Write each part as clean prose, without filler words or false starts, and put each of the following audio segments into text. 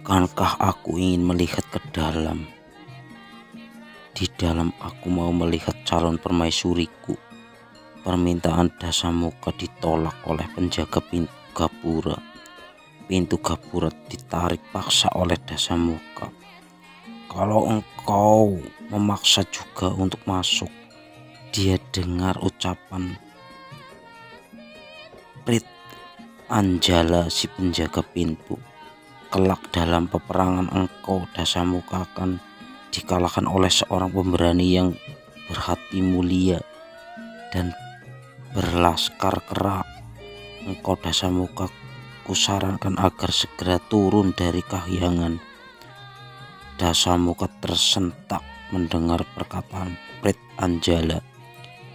Bukankah aku ingin melihat ke dalam? Di dalam aku mau melihat calon permaisuriku. Permintaan Dasamuka ditolak oleh penjaga pintu gapura. Pintu gapura ditarik paksa oleh Dasamuka. Kalau engkau memaksa juga untuk masuk, dia dengar ucapan Prit Anjala si penjaga pintu. Kelak dalam peperangan engkau Dasamuka akan dikalahkan oleh seorang pemberani yang berhati mulia dan berlaskar kerak. Engkau Dasamuka kusarankan agar segera turun dari kahyangan. Dasamuka tersentak mendengar perkataan Prit Anjala.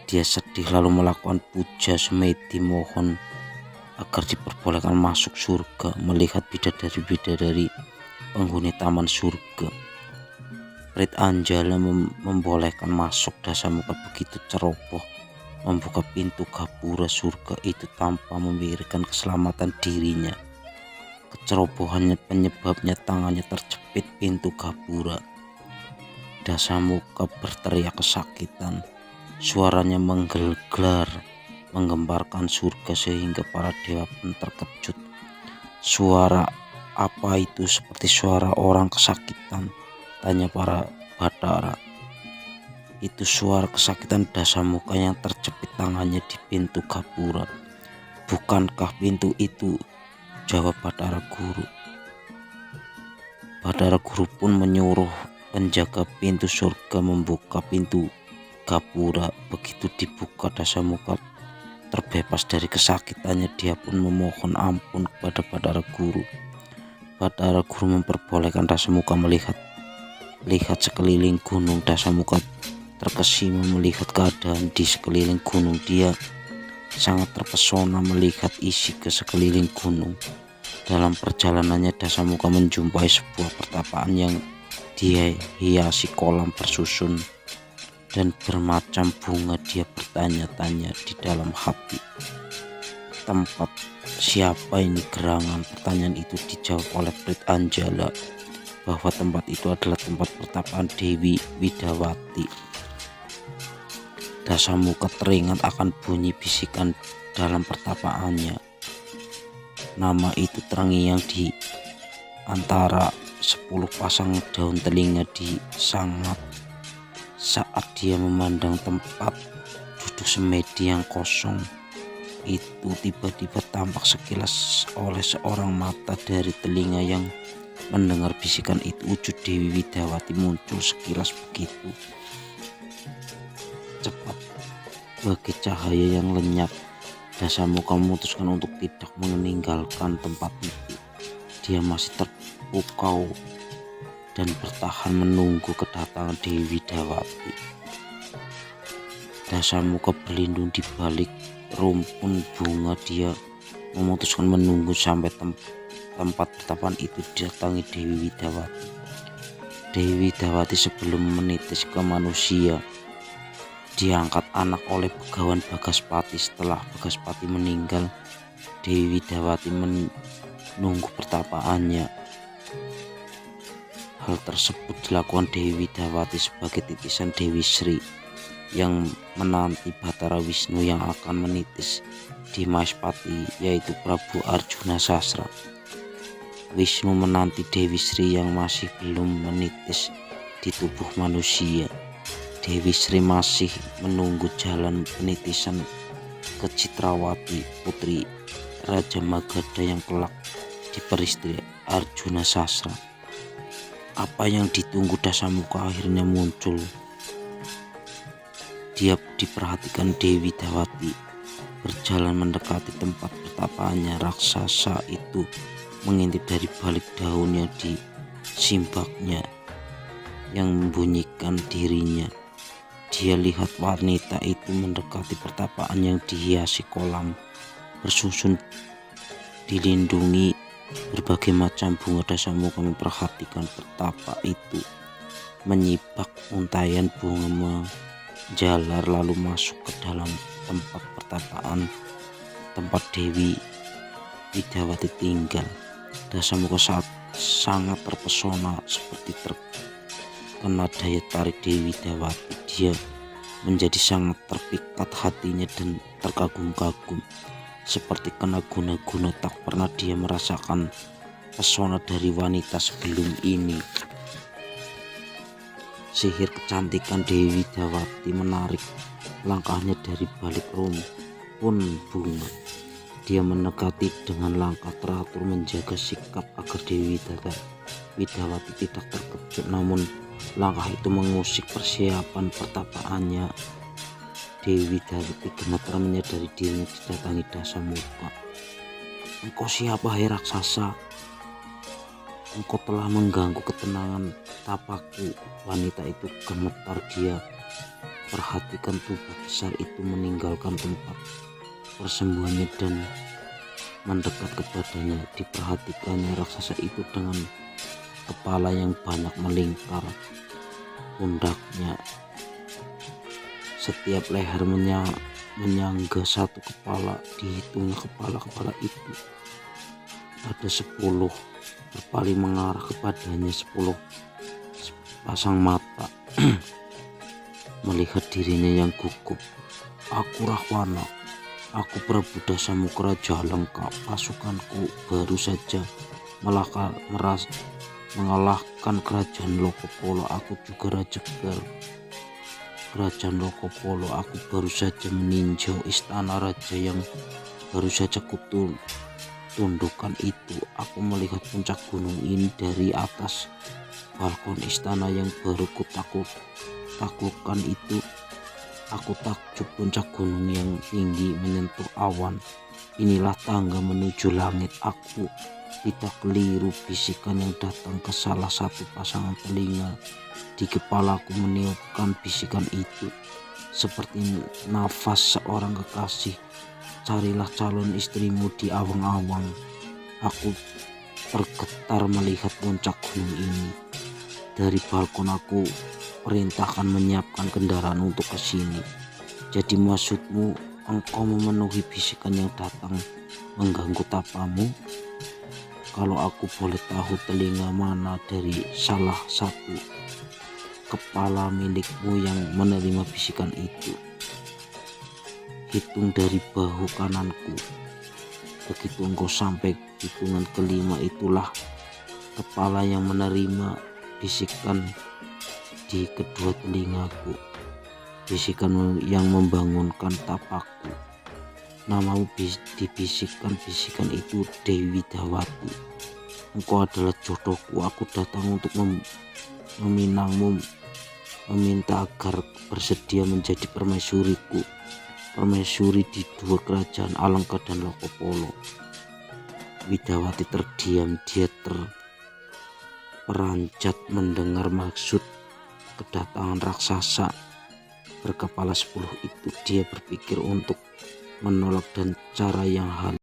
Dia sedih lalu melakukan puja semedi mohon agar diperbolehkan masuk surga melihat bidadari-bidadari penghuni taman surga. Prit Anjala membolehkan masuk. Dasamuka begitu ceroboh membuka pintu gapura surga itu tanpa memikirkan keselamatan dirinya. Kecerobohannya penyebabnya tangannya terjepit pintu gapura. Dasamuka berteriak kesakitan. Suaranya menggelegar, menggemparkan surga sehingga para dewa pun terkejut. Suara apa itu? Seperti suara orang kesakitan, tanya para Bathara. Itu suara kesakitan Dasamuka yang terjepit tangannya di pintu gapura. Bukankah pintu itu? Jawab Bathara Guru. Bathara Guru pun menyuruh penjaga pintu surga membuka pintu gapura. Begitu dibuka, Dasamuka terbebas dari kesakitannya. Dia pun memohon ampun kepada Bathara Guru. Bathara Guru memperbolehkan Dasamuka melihat sekeliling gunung. Dasamuka terkesima melihat keadaan di sekeliling gunung. Dia sangat terpesona melihat isi ke sekeliling gunung. Dalam perjalanannya Dasamuka menjumpai sebuah pertapaan yang dihiasi kolam bersusun dan bermacam bunga. Dia bertanya-tanya di dalam hati, tempat siapa ini gerangan? Pertanyaan itu dijawab oleh Prit Anjala bahwa tempat itu adalah tempat pertapaan Dewi Widawati. Dasamuka teringat akan bunyi bisikan dalam pertapaannya. Nama itu terngiang di antara 10 pasang daun telinga disangat saat dia memandang tempat duduk semedi yang kosong itu. Tiba-tiba tampak sekilas oleh seorang mata dari telinga yang mendengar bisikan itu. Wujud Dewi Widawati muncul sekilas begitu cepat bagai cahaya yang lenyap. Dasamuka memutuskan untuk tidak meninggalkan tempat itu. Dia masih terpukau dan bertahan menunggu kedatangan Dewi Widawati. Dasamuka berlindung di balik rumpun bunga. Dia memutuskan menunggu sampai tempat pertapaan itu didatangi Dewi Widawati. Dewi Widawati sebelum menitis ke manusia diangkat anak oleh Begawan Bagaspati. Setelah Bagaspati meninggal, Dewi Widawati menunggu pertapaannya. Hal tersebut dilakukan Dewi Widawati sebagai titisan Dewi Sri yang menanti Bathara Wisnu yang akan menitis di Maespati, yaitu Prabu Arjuna Sasra. Wisnu menanti Dewi Sri yang masih belum menitis di tubuh manusia. Dewi Sri masih menunggu jalan penitisan ke Citrawati, putri Raja Magadha yang kelak diperistri Arjuna Sasra. Apa yang ditunggu Dasamuka akhirnya muncul. Dia diperhatikan Dewi Widawati berjalan mendekati tempat pertapaannya. Raksasa itu mengintip dari balik daun yang disimbaknya yang membunyikan dirinya. Dia lihat wanita itu mendekati pertapaan yang dihiasi kolam bersusun dilindungi berbagai macam bunga. Dasamuka memperhatikan pertapa itu, menyibak untayan bunga, menjalar lalu masuk ke dalam tempat pertapaan tempat Dewi Widawati tinggal. Dasamuka saat sangat terpesona seperti terkena daya tarik Dewi Dawati. Dia menjadi sangat terpikat hatinya dan terkagum-kagum. Seperti kena guna-guna, tak pernah dia merasakan pesona dari wanita sebelum ini. Sihir kecantikan Dewi Dawati menarik langkahnya dari balik rumpun bunga. Dia mendekati dengan langkah teratur, menjaga sikap agar Dewi Dawati tidak terkejut. Namun langkah itu mengusik persiapan pertapaannya. Dewi Dawati gemetar menyadari dirinya didatangi Dasamuka. "Engkau siapa, hai raksasa? Engkau telah mengganggu ketenangan tapaku." Wanita itu gemetar. Dia perhatikan tubuh besar itu meninggalkan tempat persembunyiannya dan mendekat kepadanya. Diperhatikannya, raksasa itu dengan kepala yang banyak melingkar pundaknya. Setiap leher menyangga satu kepala. Dihitungnya kepala-kepala itu ada 10, berpaling mengarah kepadanya. 10 pasang mata melihat dirinya yang gugup. "Aku Rahwana, aku Prabu Dasamuka, raja lengkap. Pasukanku baru saja mengalahkan kerajaan Lokopolo. Aku juga raja kerajaan Lokopolo. Aku baru saja meninjau istana raja yang baru saja kutundukkan itu. Aku melihat puncak gunung ini dari atas balkon istana yang baru taklukkan itu. Aku takjub, puncak gunung yang tinggi menyentuh awan. Inilah tangga menuju langit." Aku tidak keliru, bisikan yang datang ke salah satu pasangan telinga di kepalaku meniupkan bisikan itu seperti nafas seorang kekasih. "Carilah calon istrimu di awang-awang." Aku tergetar melihat puncak gunung ini. Dari balkon aku perintahkan menyiapkan kendaraan untuk ke sini. "Jadi maksudmu engkau memenuhi bisikan yang datang mengganggu tapamu? Kalau aku boleh tahu, telinga mana dari salah satu kepala milikmu yang menerima bisikan itu?" "Hitung dari bahu kananku. Begitu engkau sampai hitungan kelima, itulah kepala yang menerima bisikan di kedua telingaku. Bisikan yang membangunkan tapakku. Namamu dibisikkan bisikan itu, Dewi Dawati. Engkau adalah jodohku. Aku datang untuk meminangmu, meminta agar bersedia menjadi permaisuriku, permaisuri di dua kerajaan Alengka dan Lokopolo." Widawati terdiam. Dia terperanjat mendengar maksud kedatangan raksasa berkepala 10 itu. Dia berpikir untuk menolak dan cara yang halus